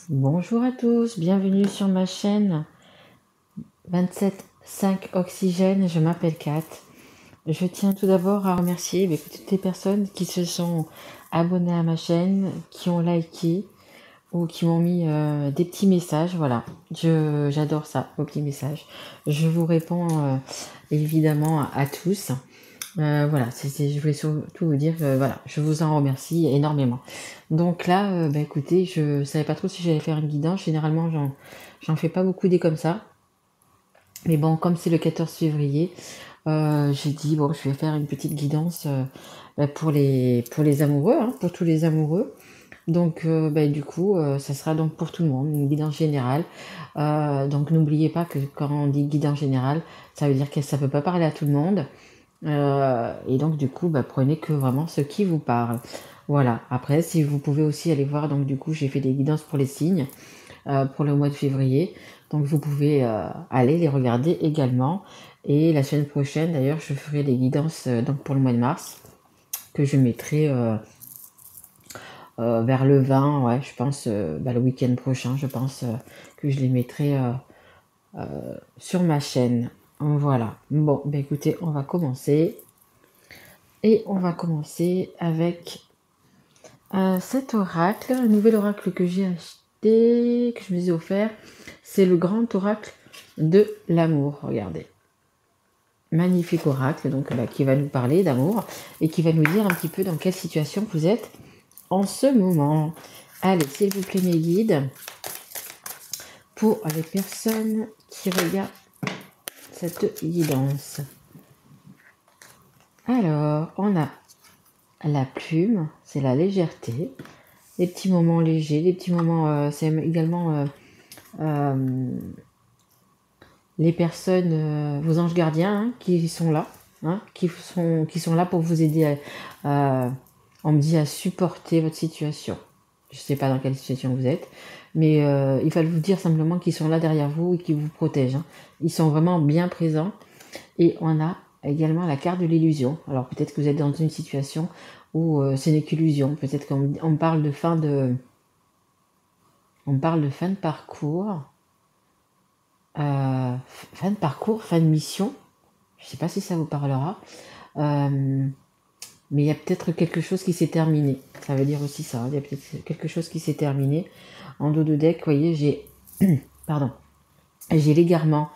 Bonjour à tous, bienvenue sur ma chaîne 27.5 Oxygène, je m'appelle Kat. Je tiens tout d'abord à remercier toutes les personnes qui se sont abonnées à ma chaîne, qui ont liké ou qui m'ont mis des petits messages. Voilà, j'adore ça, vos petits messages. Je vous réponds évidemment à tous. Voilà, je voulais surtout vous dire que voilà, je vous en remercie énormément. Donc là, écoutez, je savais pas trop si j'allais faire une guidance. Généralement, j'en fais pas beaucoup des comme ça. Mais bon, comme c'est le 14 février, j'ai dit bon, je vais faire une petite guidance pour les amoureux, hein, pour tous les amoureux. Donc du coup, ça sera donc pour tout le monde, une guidance générale. Donc n'oubliez pas que quand on dit guidance générale, ça veut dire que ça peut pas parler à tout le monde. Et donc du coup, prenez que vraiment ce qui vous parle. Voilà. Après, si vous pouvez aussi aller voir, donc du coup, j'ai fait des guidances pour les signes pour le mois de février. Donc vous pouvez aller les regarder également. Et la semaine prochaine, d'ailleurs, je ferai des guidances donc pour le mois de mars que je mettrai vers le 20, ouais, je pense, le week-end prochain, je pense que je les mettrai sur ma chaîne. Voilà. Bon, écoutez, on va commencer. Et on va commencer avec cet oracle, un nouvel oracle que j'ai acheté, que je me suis offert. C'est le grand oracle de l'amour. Regardez. Magnifique oracle, donc qui va nous parler d'amour et qui va nous dire un petit peu dans quelle situation vous êtes en ce moment. Allez, s'il vous plaît, mes guides, pour les personnes qui regardent cette guidance. Alors, on a la plume, c'est la légèreté, les petits moments légers, les petits moments, c'est également les personnes, vos anges gardiens hein, qui sont là, hein, qui sont là pour vous aider on me dit à supporter votre situation. Je ne sais pas dans quelle situation vous êtes, mais il fallait vous dire simplement qu'ils sont là derrière vous et qu'ils vous protègent. Hein. Ils sont vraiment bien présents. Et on a également la carte de l'illusion. Alors peut-être que vous êtes dans une situation où ce n'est qu'illusion. Peut-être qu'on parle de fin de... On parle de fin de parcours. Fin de parcours, fin de mission. Je ne sais pas si ça vous parlera. Mais il y a peut-être quelque chose qui s'est terminé. Ça veut dire aussi ça. Il y a peut-être quelque chose qui s'est terminé. En dos de deck, vous voyez, j'ai... Pardon. J'ai l'égarement.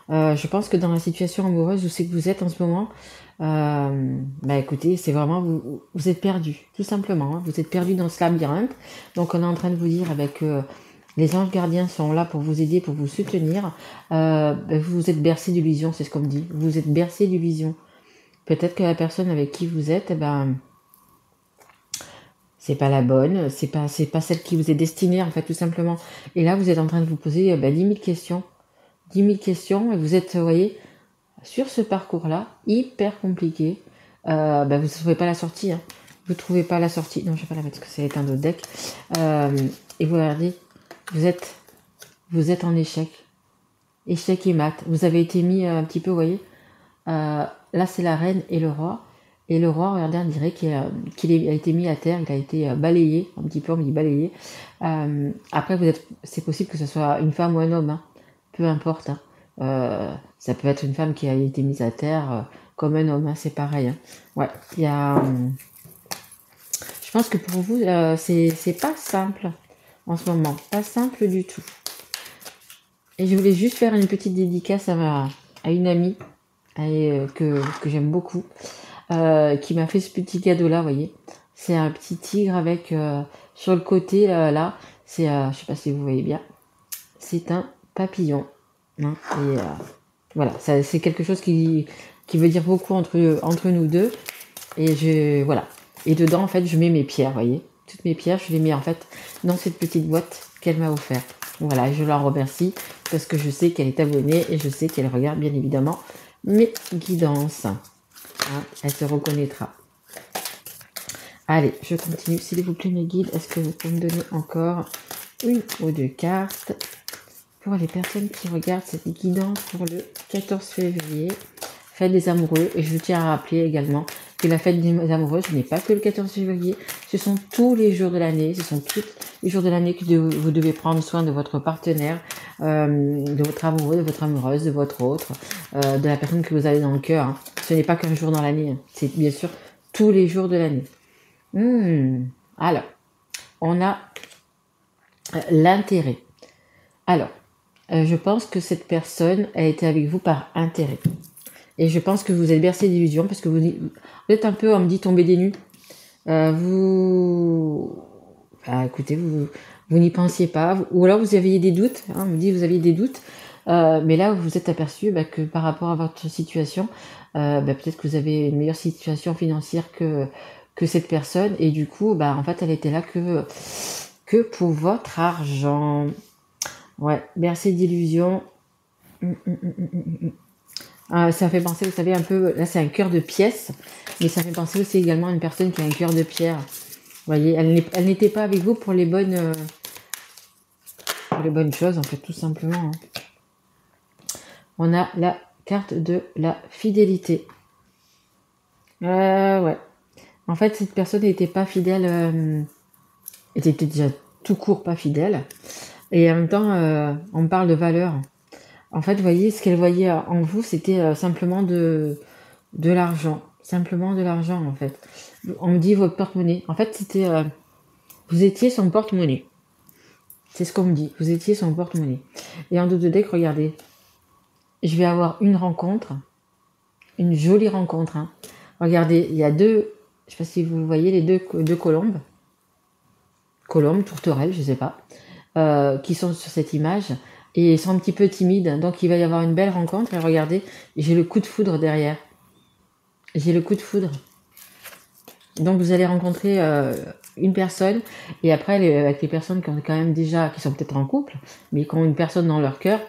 Je pense que dans la situation amoureuse où c'est que vous êtes en ce moment, écoutez, c'est vraiment, vous êtes perdu, tout simplement. Hein. Vous êtes perdu dans ce labyrinthe. Donc on est en train de vous dire avec... les anges gardiens sont là pour vous aider, pour vous soutenir. Vous êtes bercé d'illusions, c'est ce qu'on me dit. Vous êtes bercé d'illusions. Peut-être que la personne avec qui vous êtes, c'est pas la bonne, c'est pas celle qui vous est destinée, en fait, tout simplement. Et là, vous êtes en train de vous poser 10 000 questions. 10 000 questions, et vous êtes, vous voyez, sur ce parcours-là, hyper compliqué. Vous ne trouvez pas la sortie. Hein. Vous ne trouvez pas la sortie. Non, je vais pas la mettre parce que c'est un autre deck. Et vous regardez, vous êtes en échec. Échec et mat. Vous avez été mis un petit peu, vous voyez. Là, c'est la reine et le roi. Et le roi, regardez, on dirait qu'il a été mis à terre, il a été balayé, un petit peu, on me dit balayé. Après, c'est possible que ce soit une femme ou un homme, hein. Peu importe. Hein. Ça peut être une femme qui a été mise à terre comme un homme, hein, c'est pareil. Hein. Ouais, il y a. Je pense que pour vous, c'est pas simple en ce moment, pas simple du tout. Et je voulais juste faire une petite dédicace à une amie que j'aime beaucoup, qui m'a fait ce petit cadeau là, vous voyez. C'est un petit tigre avec sur le côté là, c'est, je sais pas si vous voyez bien, c'est un papillon. Hein, et voilà, c'est quelque chose qui veut dire beaucoup entre nous deux. Et voilà. Et dedans, en fait, je mets mes pierres, vous voyez. Toutes mes pierres, je les mets en fait dans cette petite boîte qu'elle m'a offerte. Voilà, et je la remercie parce que je sais qu'elle est abonnée et je sais qu'elle regarde bien évidemment mes guidances. Hein, elle se reconnaîtra. Allez, je continue. S'il vous plaît, mes guides, est-ce que vous pouvez me donner encore une ou deux cartes pour les personnes qui regardent cette guidance pour le 14 février, fête des amoureux. Et je tiens à rappeler également que la fête des amoureux, ce n'est pas que le 14 février. Ce sont tous les jours de l'année, ce sont tous les jours de l'année que vous devez prendre soin de votre partenaire, de votre amoureux, de votre amoureuse, de votre autre, de la personne que vous avez dans le cœur. Hein. Ce n'est pas qu'un jour dans l'année, hein. C'est bien sûr tous les jours de l'année. Alors, on a l'intérêt. Alors, je pense que cette personne a été avec vous par intérêt. Et je pense que vous êtes bercé d'illusions parce que vous êtes un peu, on me dit, tombé des nues. Écoutez, vous n'y pensiez pas. Ou alors vous aviez des doutes. Hein, on me dit vous aviez des doutes. Mais là, vous vous êtes aperçu que par rapport à votre situation, peut-être que vous avez une meilleure situation financière que cette personne. Et du coup, en fait, elle était là que pour votre argent. Ouais, bercé d'illusions. Ça fait penser, vous savez, un peu, là c'est un cœur de pièce, mais ça fait penser aussi également à une personne qui a un cœur de pierre. Vous voyez, elle n'était pas avec vous pour les bonnes choses, en fait, tout simplement. Hein. On a la carte de la fidélité. Ouais. En fait, cette personne n'était pas fidèle, était peut-être déjà tout court pas fidèle. Et en même temps, on parle de valeur. En fait, vous voyez, ce qu'elle voyait en vous, c'était simplement de l'argent. Simplement de l'argent, en fait. On me dit votre porte-monnaie. En fait, c'était... vous étiez son porte-monnaie. C'est ce qu'on me dit. Vous étiez son porte-monnaie. Et en dos de deck, regardez. Je vais avoir une rencontre. Une jolie rencontre. Hein. Regardez, il y a deux... Je ne sais pas si vous voyez les deux colombes. Colombes, tourterelles, je ne sais pas. Qui sont sur cette image. Et ils sont un petit peu timides. Donc, il va y avoir une belle rencontre. Et regardez, j'ai le coup de foudre derrière. J'ai le coup de foudre. Donc, vous allez rencontrer une personne. Et après, avec les personnes qui ont quand même déjà, qui sont peut-être en couple, mais qui ont une personne dans leur cœur,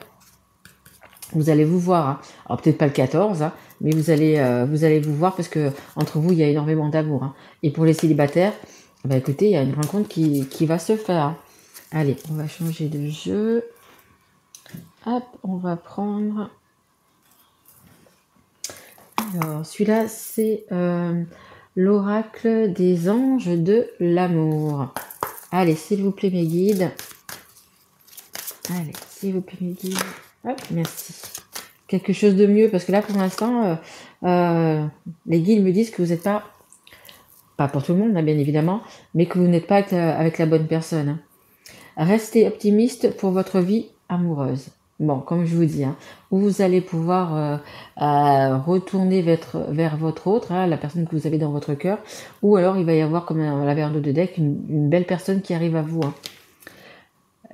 vous allez vous voir. Hein. Alors, peut-être pas le 14, hein, mais vous allez vous voir parce que entre vous, il y a énormément d'amour. Hein. Et pour les célibataires, écoutez, il y a une rencontre qui va se faire. Hein. Allez, on va changer de jeu. Hop, on va prendre... Alors, celui-là, c'est l'oracle des anges de l'amour. Allez, s'il vous plaît, mes guides. Allez, s'il vous plaît, mes guides. Hop, merci. Quelque chose de mieux, parce que là, pour l'instant, les guides me disent que vous n'êtes pas pour tout le monde, hein, bien évidemment, mais que vous n'êtes pas avec la bonne personne. Hein. Restez optimiste pour votre vie amoureuse. Bon, comme je vous dis, hein, où vous allez pouvoir retourner vers votre autre, hein, la personne que vous avez dans votre cœur, ou alors il va y avoir, comme on l'avait en dos de deck, une belle personne qui arrive à vous. Hein.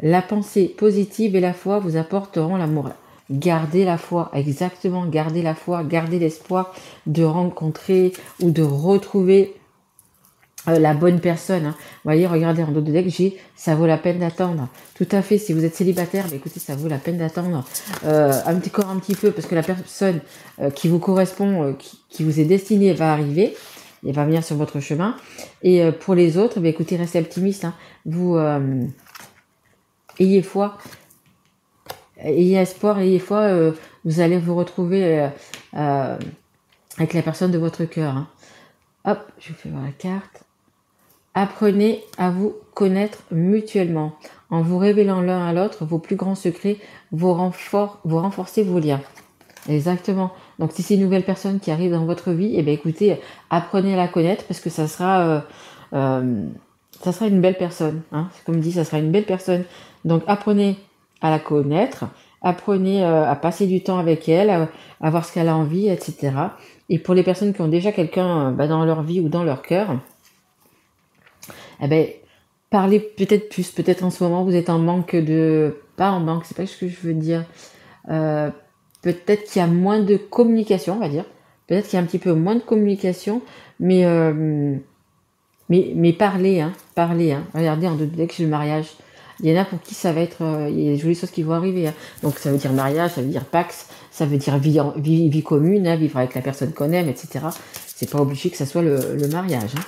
La pensée positive et la foi vous apporteront l'amour. Gardez la foi, exactement, gardez la foi, gardez l'espoir de rencontrer ou de retrouver la bonne personne. Hein. Vous voyez, regardez en dos de deck, ça vaut la peine d'attendre. Tout à fait, si vous êtes célibataire, écoutez, ça vaut la peine d'attendre un petit peu, parce que la personne qui vous correspond, qui vous est destinée, va arriver, et va venir sur votre chemin. Et pour les autres, écoutez, restez optimiste. Hein. Vous ayez foi, ayez espoir, ayez foi, vous allez vous retrouver avec la personne de votre cœur. Hein. Hop, je vous fais voir la carte. Apprenez à vous connaître mutuellement. En vous révélant l'un à l'autre vos plus grands secrets, vous renforcez vos liens. Exactement. Donc si c'est une nouvelle personne qui arrive dans votre vie, écoutez, apprenez à la connaître parce que ça sera une belle personne. Hein. Comme dit, ça sera une belle personne. Donc apprenez à la connaître, apprenez à passer du temps avec elle, à voir ce qu'elle a envie, etc. Et pour les personnes qui ont déjà quelqu'un dans leur vie ou dans leur cœur, parlez peut-être plus. Peut-être en ce moment, vous êtes en manque pas en manque, c'est pas ce que je veux dire. Peut-être qu'il y a moins de communication, on va dire. Peut-être qu'il y a un petit peu moins de communication, mais parlez, hein, parlez. Hein. Regardez, en dès que j'ai le mariage, il y en a pour qui ça va être... il y a des jolies choses qui vont arriver. Hein. Donc ça veut dire mariage, ça veut dire Pax, ça veut dire vie commune, hein, vivre avec la personne qu'on aime, etc. C'est pas obligé que ça soit le mariage. Hein.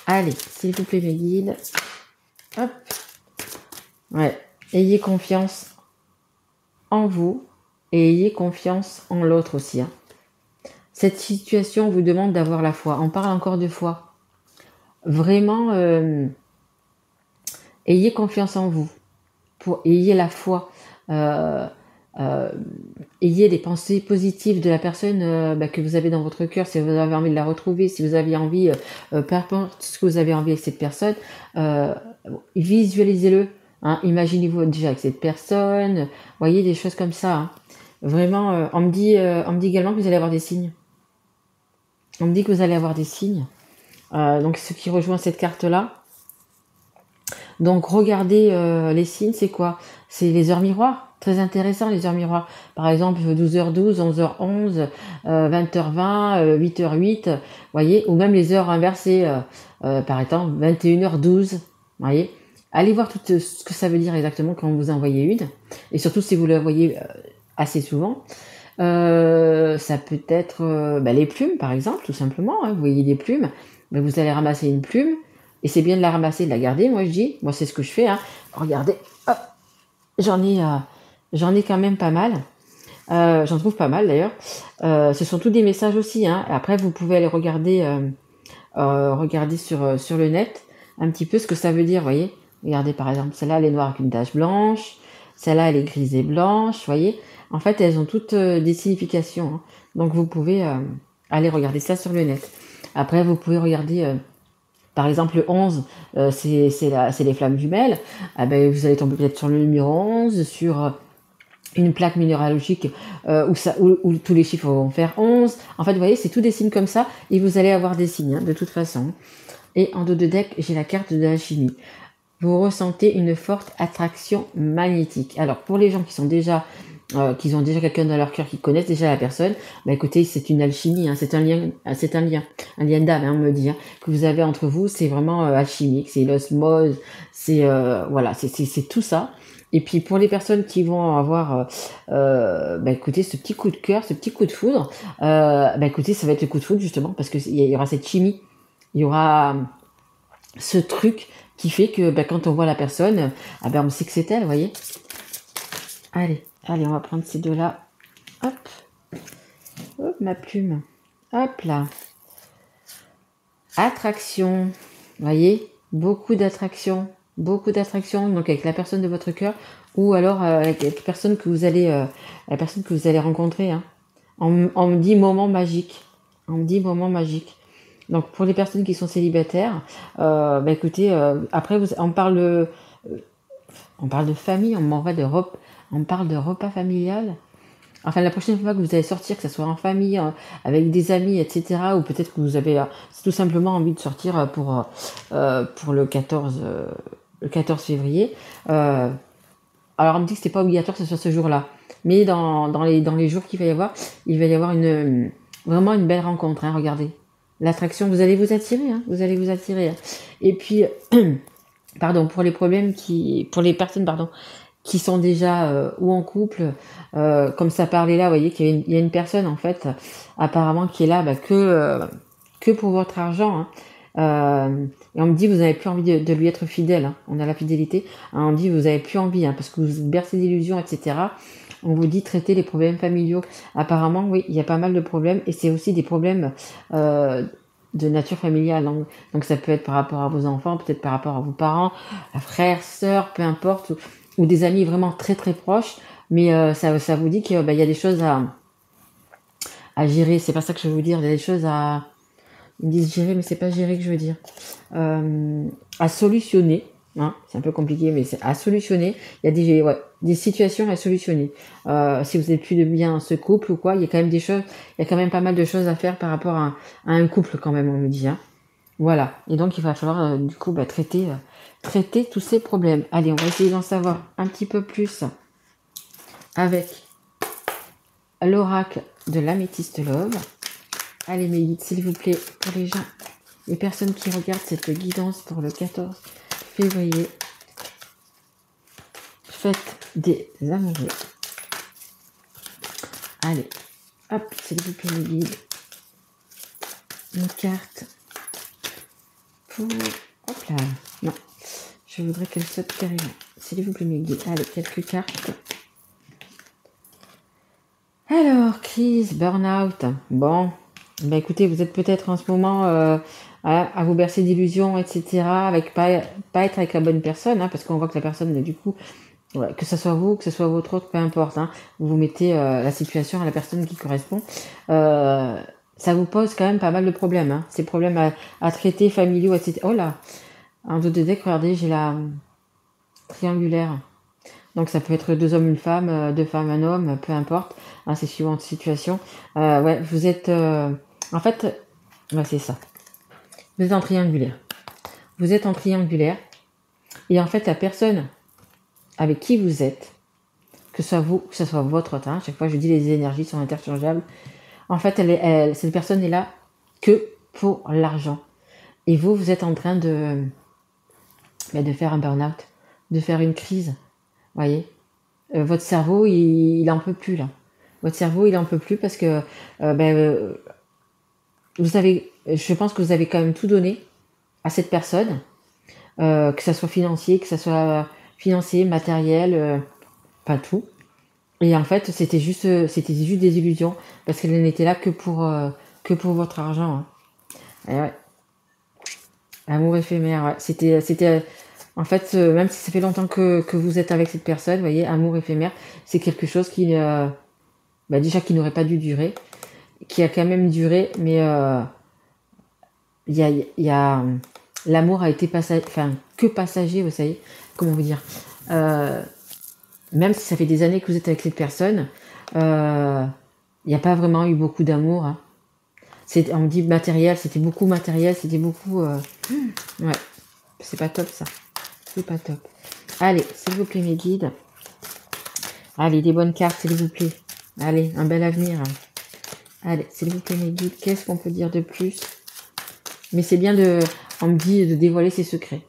Allez, s'il vous plaît, mes guides. Hop. Ouais. Ayez confiance en vous et ayez confiance en l'autre aussi. Hein. Cette situation vous demande d'avoir la foi. On parle encore de foi. vraiment, ayez confiance en vous, ayez la foi, euh, euh, ayez des pensées positives de la personne que vous avez dans votre cœur, si vous avez envie de la retrouver, si vous avez envie, peu importe ce que vous avez envie avec cette personne, euh, visualisez-le, hein, imaginez-vous déjà avec cette personne, voyez des choses comme ça, hein. Vraiment, on me dit également que vous allez avoir des signes. On me dit que vous allez avoir des signes. Donc ce qui rejoint cette carte-là. Donc regardez les signes, c'est quoi? C'est les heures miroirs. Très intéressant les heures miroirs. Par exemple 12h12, 11h11, 20h20, 8h08, voyez, ou même les heures inversées, par exemple 21h12, voyez. Allez voir tout ce que ça veut dire exactement quand vous en voyez une, et surtout si vous la voyez assez souvent. Ça peut être les plumes, par exemple, tout simplement, hein. Vous voyez des plumes, vous allez ramasser une plume, et c'est bien de la ramasser, de la garder, moi je dis. Moi c'est ce que je fais, hein. Regardez, hop, j'en ai quand même pas mal. J'en trouve pas mal d'ailleurs. Ce sont tous des messages aussi, hein. Après vous pouvez aller regarder sur le net un petit peu ce que ça veut dire, voyez. Regardez par exemple, celle-là elle est noire avec une tache blanche, celle-là elle est grise et blanche, voyez. En fait elles ont toutes des significations, hein. Donc vous pouvez aller regarder ça sur le net. Après vous pouvez regarder par exemple le 11, c'est les flammes jumelles. Ah vous allez tomber peut-être sur le numéro 11, sur une plaque minéralogique où tous les chiffres vont faire 11. En fait, vous voyez, c'est tous des signes comme ça, et vous allez avoir des signes, hein, de toute façon. Et en dos de deck, j'ai la carte de l'alchimie. Vous ressentez une forte attraction magnétique. Alors, pour les gens qui ont déjà quelqu'un dans leur cœur, qui connaissent déjà la personne, écoutez, c'est une alchimie, hein, c'est un lien d'âme, hein, on me dit, hein, que vous avez entre vous, c'est vraiment alchimique, c'est l'osmose, c'est voilà, c'est tout ça. Et puis pour les personnes qui vont avoir, écoutez, ce petit coup de cœur, ce petit coup de foudre, écoutez, ça va être le coup de foudre justement parce que il y aura cette chimie, il y aura ce truc qui fait que quand on voit la personne, on sait que c'est elle, vous voyez. Allez, on va prendre ces deux-là. Hop, hop, ma plume. Hop là. Attraction, vous voyez, beaucoup d'attraction, donc avec la personne de votre cœur, ou alors avec la personne que vous allez, rencontrer, hein. On me dit moment magique, Donc pour les personnes qui sont célibataires, écoutez, après on parle de famille, on parle de repas familial. Enfin, la prochaine fois que vous allez sortir, que ce soit en famille, avec des amis, etc., ou peut-être que vous avez tout simplement envie de sortir pour le 14 février. Alors, on me dit que c'est pas obligatoire que ce soit ce jour-là, mais dans les jours qu'il va y avoir, il va y avoir vraiment une belle rencontre, hein, regardez. L'attraction, vous allez vous attirer, hein, hein. Et puis, pardon, pour les personnes, qui sont déjà ou en couple, comme ça parlait là, vous voyez qu'il y a une personne en fait apparemment qui est là que pour votre argent, hein. Et on me dit vous n'avez plus envie de lui être fidèle, hein. On a la fidélité, hein, on dit vous n'avez plus envie, hein, parce que vous êtes bercé d'illusions, etc. On vous dit traiter les problèmes familiaux. Apparemment oui, il y a pas mal de problèmes, et c'est aussi des problèmes de nature familiale, donc ça peut être par rapport à vos enfants, peut-être par rapport à vos parents, frères, sœurs, peu importe, ou des amis vraiment très très proches, mais ça vous dit qu'il y a des choses à gérer. C'est pas ça que je veux vous dire, il y a des choses à... Ils me disent gérer, mais c'est pas gérer que je veux dire. À solutionner, hein, c'est un peu compliqué, mais c'est à solutionner. Il y a des situations à solutionner. Si vous n'êtes plus de bien ce couple ou quoi, il y a quand même pas mal de choses à faire par rapport à un couple quand même, on me dit, hein. Voilà, et donc il va falloir du coup traiter tous ces problèmes. Allez, on va essayer d'en savoir un petit peu plus avec l'oracle de l'améthyste love. Allez mes guides, s'il vous plaît, pour les personnes qui regardent cette guidance pour le 14 février, faites des amoureux. Allez, hop, s'il vous plaît mes guides, une carte pour... Hop là, non, je voudrais qu'elle saute carrément. S'il vous plaît mes guides, allez, quelques cartes. Alors, crise, burn-out. Bon, écoutez, vous êtes peut-être en ce moment à vous bercer d'illusions, etc. Avec pas être avec la bonne personne, hein, parce qu'on voit que la personne, du coup, ouais, que ce soit vous, que ce soit votre autre, peu importe, hein, vous mettez la situation à la personne qui correspond. Ça vous pose quand même pas mal de problèmes. Hein. Ces problèmes à traiter, familiaux, etc. Oh là, un dos de deck, regardez, j'ai la triangulaire. Donc ça peut être 2 hommes, une femme, 2 femmes, un homme, peu importe. Hein, c'est suivant la situation. Ouais, vous êtes... en fait, ouais, c'est ça. Vous êtes en triangulaire. Vous êtes en triangulaire. Et en fait, la personne avec qui vous êtes, que ce soit vous, que ce soit votre autre, hein, chaque fois je dis les énergies sont interchangeables. En fait, cette personne est là que pour l'argent. Et vous, vous êtes en train de faire un burn-out, de faire une crise. Voyez, votre cerveau, il en peut plus là. Votre cerveau, il en peut plus parce que vous avez, je pense que vous avez quand même tout donné à cette personne, que ça soit financier, matériel, pas tout. Et en fait, c'était juste des illusions parce qu'elle n'était là que pour votre argent. Hein. Et ouais. Amour éphémère. Ouais. C'était en fait, même si ça fait longtemps que vous êtes avec cette personne, vous voyez, amour éphémère, c'est quelque chose qui déjà qui n'aurait pas dû durer, qui a quand même duré, mais l'amour a été que passager, vous savez, comment vous dire. Même si ça fait des années que vous êtes avec cette personne, il n'y a pas vraiment eu beaucoup d'amour. Hein. On me dit matériel, c'était beaucoup matériel, c'était beaucoup... ouais, c'est pas top ça. C'est pas top. Allez, s'il vous plaît mes guides. Allez, des bonnes cartes, s'il vous plaît. Allez, un bel avenir. Allez, s'il vous plaît mes guides, qu'est-ce qu'on peut dire de plus? Mais c'est bien on me dit de dévoiler ses secrets.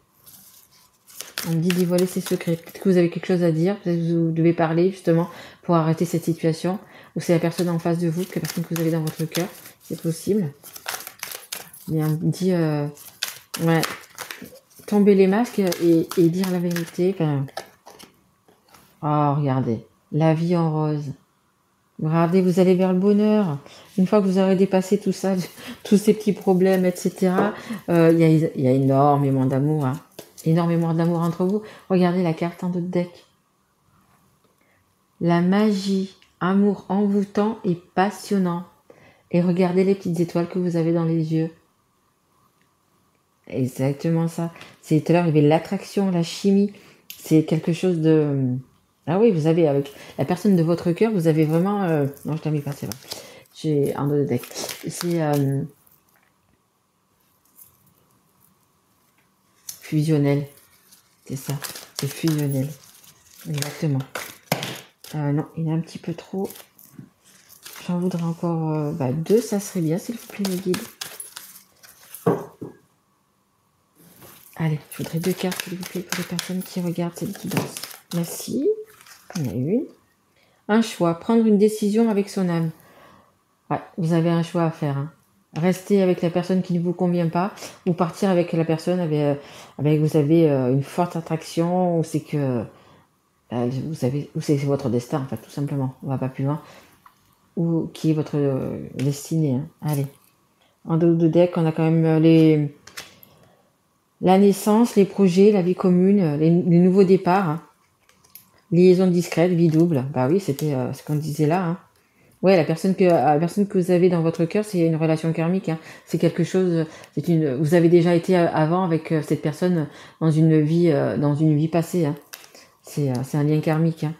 On me dit dévoiler ses secrets. Peut-être que vous avez quelque chose à dire, peut-être que vous devez parler justement pour arrêter cette situation. Ou c'est la personne en face de vous, la personne que vous avez dans votre cœur. C'est possible. Mais on me dit, ouais, tomber les masques et dire la vérité. Enfin, oh, regardez, la vie en rose. Regardez, vous allez vers le bonheur. Une fois que vous aurez dépassé tout ça, tous ces petits problèmes, etc., il y a énormément d'amour. Hein. Énormément d'amour entre vous. Regardez la carte en dos de deck. La magie, amour envoûtant et passionnant. Et regardez les petites étoiles que vous avez dans les yeux. Exactement ça. C'est tout à l'heure, il y avait l'attraction, la chimie. C'est quelque chose de... Ah oui, vous avez, avec la personne de votre cœur, vous avez vraiment... Non, je t'en mets pas, c'est vrai. J'ai un dos de deck. C'est... fusionnel. C'est ça. C'est fusionnel. Exactement. Non, il est un petit peu trop. J'en voudrais encore 2, ça serait bien, s'il vous plaît, mes guides. Allez, je voudrais 2 cartes, s'il vous plaît, pour les personnes qui regardent celles qui dansent. Merci. Il y en a une. Un choix. Prendre une décision avec son âme. Ouais, vous avez un choix à faire. Hein. Rester avec la personne qui ne vous convient pas ou partir avec la personne avec vous avez une forte attraction ou c'est que vous savez, ou c'est votre destin, en fait, tout simplement. On va pas plus loin. Ou qui est votre destinée. Hein. Allez. En dos de deck, on a quand même la naissance, les projets, la vie commune, les nouveaux départs. Hein. Liaison discrète, vie double. Bah oui, c'était ce qu'on disait là. Hein. Ouais, la personne que vous avez dans votre cœur, c'est une relation karmique. Hein. C'est quelque chose. Vous avez déjà été avant avec cette personne dans une vie passée. Hein. C'est un lien karmique. Hein.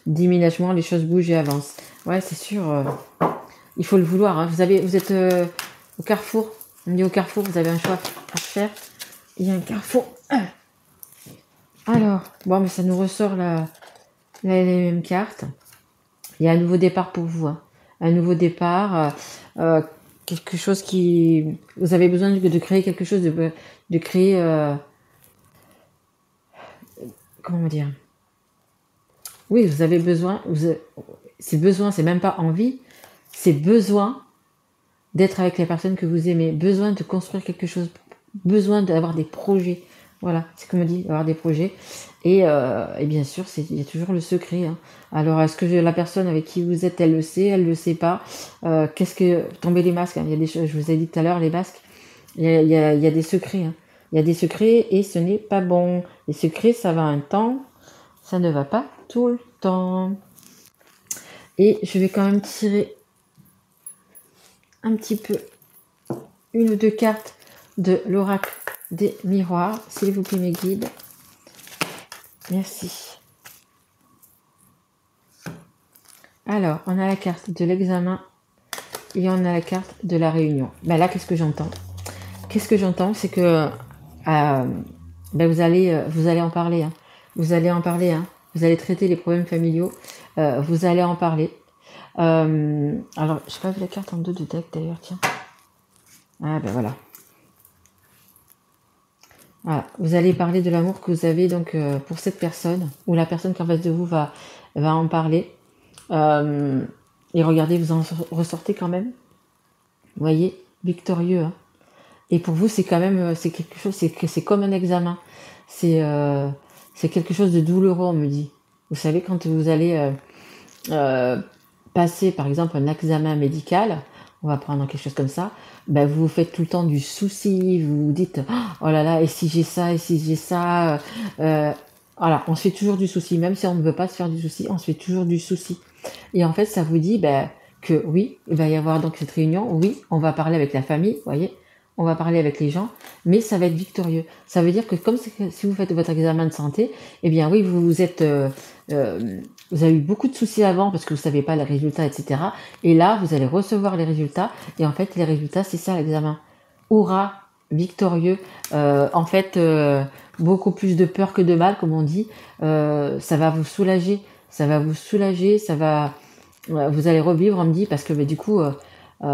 Déménagement, les choses bougent et avancent. Ouais, c'est sûr. Il faut le vouloir. Hein. Vous êtes au carrefour. On me dit au carrefour, vous avez un choix à faire. Il y a un carrefour. Alors, bon, mais ça nous ressort les mêmes cartes. Il y a un nouveau départ pour vous. Hein. Un nouveau départ. Quelque chose qui... Vous avez besoin de créer quelque chose, de créer... comment dire? Oui, vous avez besoin... C'est besoin, c'est même pas envie. C'est besoin d'être avec les personnes que vous aimez. Besoin de construire quelque chose. Besoin d'avoir des projets. Voilà, c'est comme on dit, avoir des projets. Et bien sûr, il y a toujours le secret. Hein. Alors, est-ce que la personne avec qui vous êtes, elle le sait pas? Qu'est-ce que... Tomber les masques, hein. Il y a des choses, je vous ai dit tout à l'heure, les masques. Il y a des secrets. Hein. Il y a des secrets et ce n'est pas bon. Les secrets, ça va un temps, ça ne va pas tout le temps. Et je vais quand même tirer un petit peu une ou deux cartes de l'oracle des miroirs. S'il vous plaît, mes guides. Merci. Alors, on a la carte de l'examen et on a la carte de la réunion. Ben là, qu'est-ce que j'entends? Qu'est-ce que j'entends? C'est que vous allez en parler. Hein. Vous allez en parler. Hein. Vous allez traiter les problèmes familiaux. Vous allez en parler. Alors, je n'ai pas vu la carte en 2 de deck d'ailleurs, tiens. Ah ben voilà. Voilà. Vous allez parler de l'amour que vous avez donc pour cette personne, ou la personne qui est en face de vous va en parler. Et regardez, vous en ressortez quand même. Vous voyez, victorieux. Hein. Et pour vous, c'est quand même, c'est quelque chose, c'est comme un examen. C'est quelque chose de douloureux, on me dit. Vous savez, quand vous allez passer, par exemple, un examen médical, on va prendre quelque chose comme ça, ben vous vous faites tout le temps du souci, vous vous dites, oh là là, et si j'ai ça, et si j'ai ça, voilà, on se fait toujours du souci, même si on ne veut pas se faire du souci, on se fait toujours du souci. Et en fait, ça vous dit que oui, il va y avoir donc cette réunion, oui, on va parler avec la famille, vous voyez, on va parler avec les gens, mais ça va être victorieux. Ça veut dire que comme si vous faites votre examen de santé, eh bien oui, vous avez eu beaucoup de soucis avant parce que vous ne savez pas les résultats, etc. Et là, vous allez recevoir les résultats, et en fait, les résultats, c'est ça l'examen. Hurrah, victorieux, en fait, beaucoup plus de peur que de mal, comme on dit. Ça va vous soulager, ça va vous soulager, ça va, vous allez revivre, on me dit, parce que du coup, tout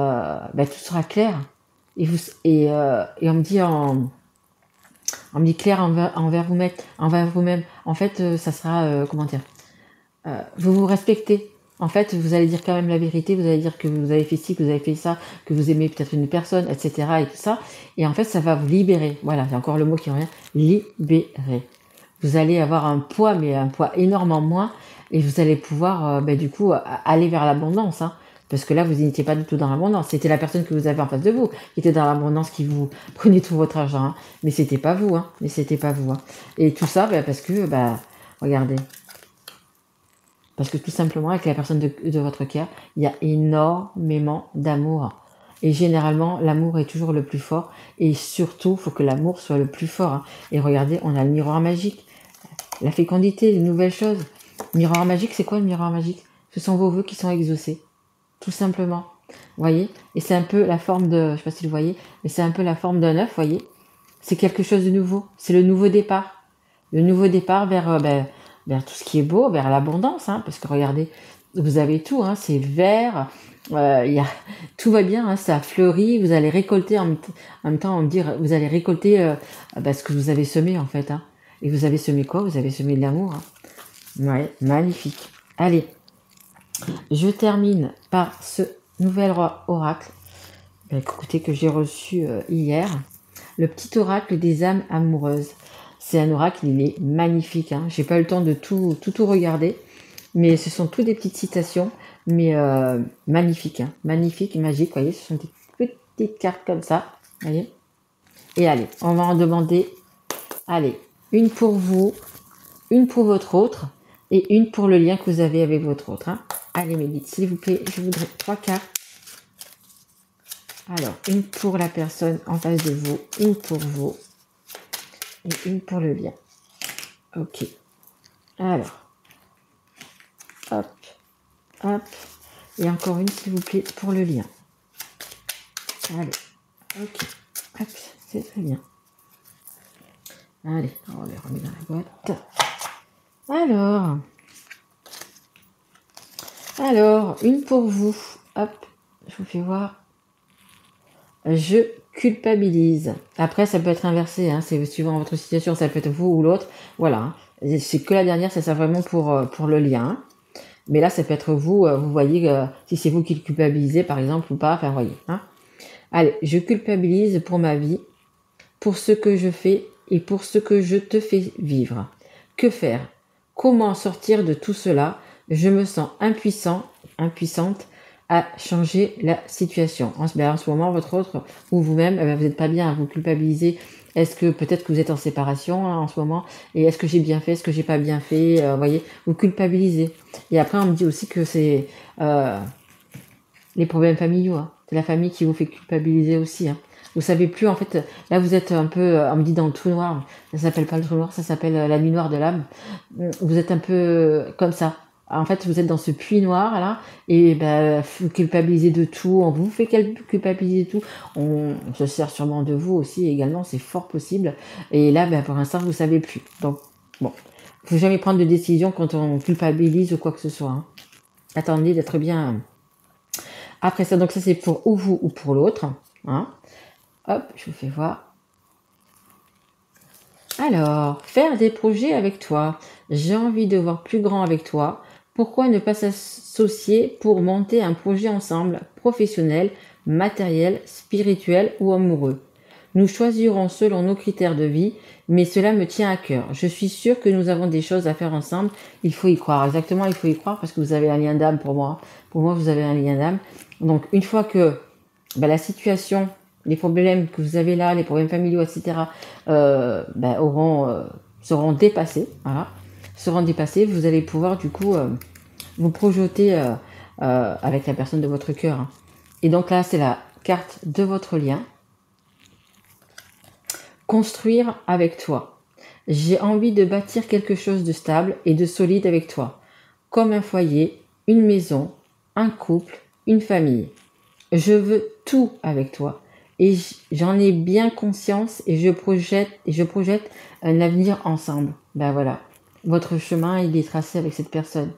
sera clair. Et on me dit clair envers vous-même. En fait, ça sera comment dire, vous vous respectez. En fait, vous allez dire quand même la vérité. Vous allez dire que vous avez fait ci, que vous avez fait ça, que vous aimez peut-être une personne, etc. et tout ça. Et en fait, ça va vous libérer. Voilà, c'est encore le mot qui revient. Libérer. Vous allez avoir un poids, mais un poids énorme en moins, et vous allez pouvoir, du coup, aller vers l'abondance. Hein. Parce que là, vous n'étiez pas du tout dans l'abondance. C'était la personne que vous avez en face de vous qui était dans l'abondance, qui vous prenait tout votre argent. Hein. Mais c'était pas vous. Hein. Mais c'était pas vous. Hein. Et tout ça, parce que, regardez. Parce que tout simplement, avec la personne de votre cœur, il y a énormément d'amour. Et généralement, l'amour est toujours le plus fort. Et surtout, il faut que l'amour soit le plus fort. Hein. Et regardez, on a le miroir magique. La fécondité, les nouvelles choses. Miroir magique, c'est quoi le miroir magique? Ce sont vos vœux qui sont exaucés. Tout simplement. Vous voyez? Et c'est un peu la forme de, je sais pas si vous voyez, mais c'est un peu la forme d'un œuf, vous voyez? C'est quelque chose de nouveau. C'est le nouveau départ. Le nouveau départ vers tout ce qui est beau, vers l'abondance. Hein, parce que regardez, vous avez tout. Hein, c'est vert. Tout va bien. Hein, ça fleurit. Vous allez récolter en même temps, on me dit, vous allez récolter ce que vous avez semé en fait. Hein. Et vous avez semé quoi? Vous avez semé de l'amour. Hein. Ouais, magnifique. Allez. Je termine par ce nouvel oracle écoutez, que j'ai reçu hier. Le petit oracle des âmes amoureuses. C'est un oracle, il est magnifique. Hein. J'ai pas eu le temps de tout regarder. Mais ce sont toutes des petites citations. Mais magnifiques. Hein. Magnifiques, magiques. Vous voyez, ce sont des petites cartes comme ça. Voyez. Et allez, on va en demander. Allez, une pour vous, une pour votre autre. Et une pour le lien que vous avez avec votre autre. Hein. Allez, mes guides, s'il vous plaît, je voudrais 3 cartes. Alors, une pour la personne en face de vous, une pour vous, et une pour le lien. Ok. Alors, hop, hop, et encore une, s'il vous plaît, pour le lien. Allez, ok, hop, c'est très bien. Allez, on les remet dans la boîte. Alors, une pour vous. Hop, je vous fais voir. Je culpabilise. Après, ça peut être inversé. Hein, c'est suivant votre situation, ça peut être vous ou l'autre. Voilà. Hein. C'est que la dernière, ça sert vraiment pour le lien. Hein. Mais là, ça peut être vous. Vous voyez si c'est vous qui le culpabilisez, par exemple, ou pas. Enfin, voyez. Hein. Allez, je culpabilise pour ma vie, pour ce que je fais et pour ce que je te fais vivre. Que faire? Comment sortir de tout cela? Je me sens impuissante à changer la situation. En ce moment, votre autre ou vous-même, vous n'êtes pas bien, vous culpabilisez. Est-ce que peut-être que vous êtes en séparation en ce moment et est-ce que j'ai bien fait, est-ce que j'ai pas bien fait, voyez, vous culpabilisez. Et après, on me dit aussi que c'est les problèmes familiaux. Hein. C'est la famille qui vous fait culpabiliser aussi. Hein. Vous savez plus, en fait, là vous êtes un peu, on me dit dans le trou noir, ça s'appelle pas le trou noir, ça s'appelle la nuit noire de l'âme. Vous êtes un peu comme ça. En fait, vous êtes dans ce puits noir là, et vous culpabilisez de tout, on vous fait culpabiliser de tout, on se sert sûrement de vous aussi également, c'est fort possible. Et là, pour l'instant, vous savez plus. Donc, bon, faut jamais prendre de décision quand on culpabilise ou quoi que ce soit. Hein. Attendez d'être bien. Après ça, donc ça c'est pour ou vous ou pour l'autre. Hein. Hop, je vous fais voir. Alors, faire des projets avec toi. J'ai envie de voir plus grand avec toi. Pourquoi ne pas s'associer pour monter un projet ensemble, professionnel, matériel, spirituel ou amoureux? Nous choisirons selon nos critères de vie, mais cela me tient à cœur. Je suis sûre que nous avons des choses à faire ensemble. Il faut y croire. Exactement, il faut y croire parce que vous avez un lien d'âme pour moi. Pour moi, vous avez un lien d'âme. Donc, une fois que la situation, les problèmes que vous avez là, les problèmes familiaux, etc., seront dépassés. Voilà. Seront dépassés. Vous allez pouvoir, du coup, vous projeter avec la personne de votre cœur. Hein. Et donc là, c'est la carte de votre lien. Construire avec toi. J'ai envie de bâtir quelque chose de stable et de solide avec toi, comme un foyer, une maison, un couple, une famille. Je veux tout avec toi et j'en ai bien conscience et je projette un avenir ensemble. Ben voilà, votre chemin il est tracé avec cette personne.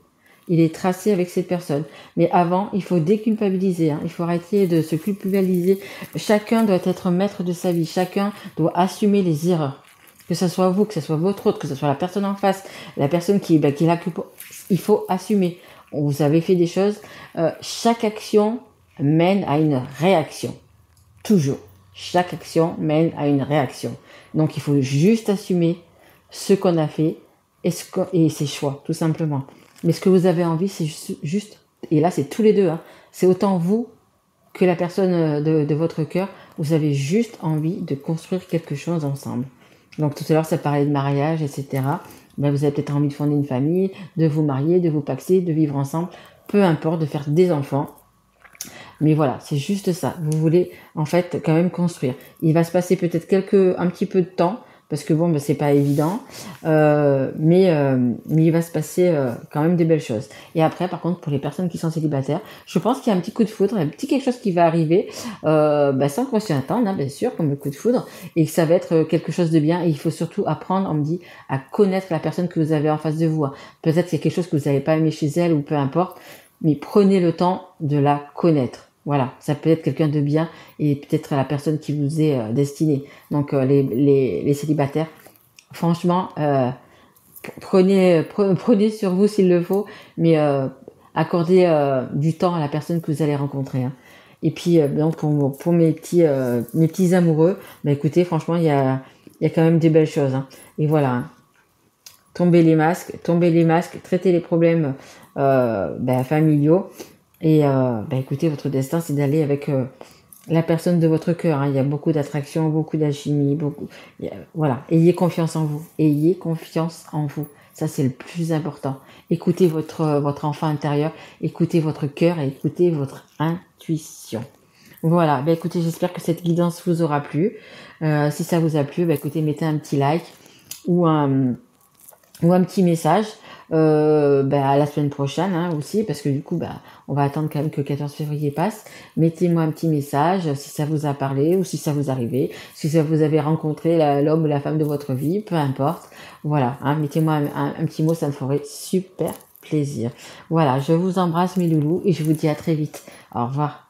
Il est tracé avec cette personne. Mais avant, il faut déculpabiliser. Hein. Il faut arrêter de se culpabiliser. Chacun doit être maître de sa vie. Chacun doit assumer les erreurs. Que ce soit vous, que ce soit votre autre, que ce soit la personne en face, la personne qui est là. Il faut assumer. Vous avez fait des choses. Chaque action mène à une réaction. Toujours. Chaque action mène à une réaction. Donc, il faut juste assumer ce qu'on a fait et ses choix, tout simplement. Mais ce que vous avez envie, c'est juste, et là c'est tous les deux, hein, c'est autant vous que la personne de votre cœur, vous avez juste envie de construire quelque chose ensemble. Donc tout à l'heure ça parlait de mariage, etc. Vous avez peut-être envie de fonder une famille, de vous marier, de vous paxer, de vivre ensemble, peu importe, de faire des enfants. Mais voilà, c'est juste ça. Vous voulez en fait quand même construire. Il va se passer peut-être un petit peu de temps, parce que bon, c'est pas évident, mais il va se passer quand même des belles choses. Et après, par contre, pour les personnes qui sont célibataires, je pense qu'il y a un petit coup de foudre, un petit quelque chose qui va arriver, sans qu'on s'y attende, hein, bien sûr, comme le coup de foudre, et que ça va être quelque chose de bien. Et il faut surtout apprendre, on me dit, à connaître la personne que vous avez en face de vous. Hein. Peut-être c'est quelque chose que vous n'avez pas aimé chez elle ou peu importe, mais prenez le temps de la connaître. Voilà, ça peut être quelqu'un de bien et peut-être la personne qui vous est destinée. Donc les célibataires, franchement, prenez sur vous s'il le faut, mais accordez du temps à la personne que vous allez rencontrer. Hein. Et puis donc pour mes petits amoureux, écoutez, franchement, il y a quand même des belles choses. Hein. Et voilà. Hein. Tombez les masques, traitez les problèmes familiaux. Et écoutez, votre destin, c'est d'aller avec la personne de votre cœur. Hein. Il y a beaucoup d'attraction, beaucoup d'alchimie, voilà. Ayez confiance en vous. Ayez confiance en vous. Ça, c'est le plus important. Écoutez votre enfant intérieur, écoutez votre cœur et écoutez votre intuition. Voilà. Écoutez, j'espère que cette guidance vous aura plu. Si ça vous a plu, écoutez, mettez un petit like ou un petit message. À la semaine prochaine hein, aussi, parce que du coup on va attendre quand même que le 14 février passe. Mettez-moi un petit message si ça vous a parlé ou si ça vous arrivait, si ça vous avez rencontré l'homme ou la femme de votre vie, peu importe. Voilà, hein, mettez-moi un petit mot, ça me ferait super plaisir. Voilà, je vous embrasse mes loulous et je vous dis à très vite. Au revoir.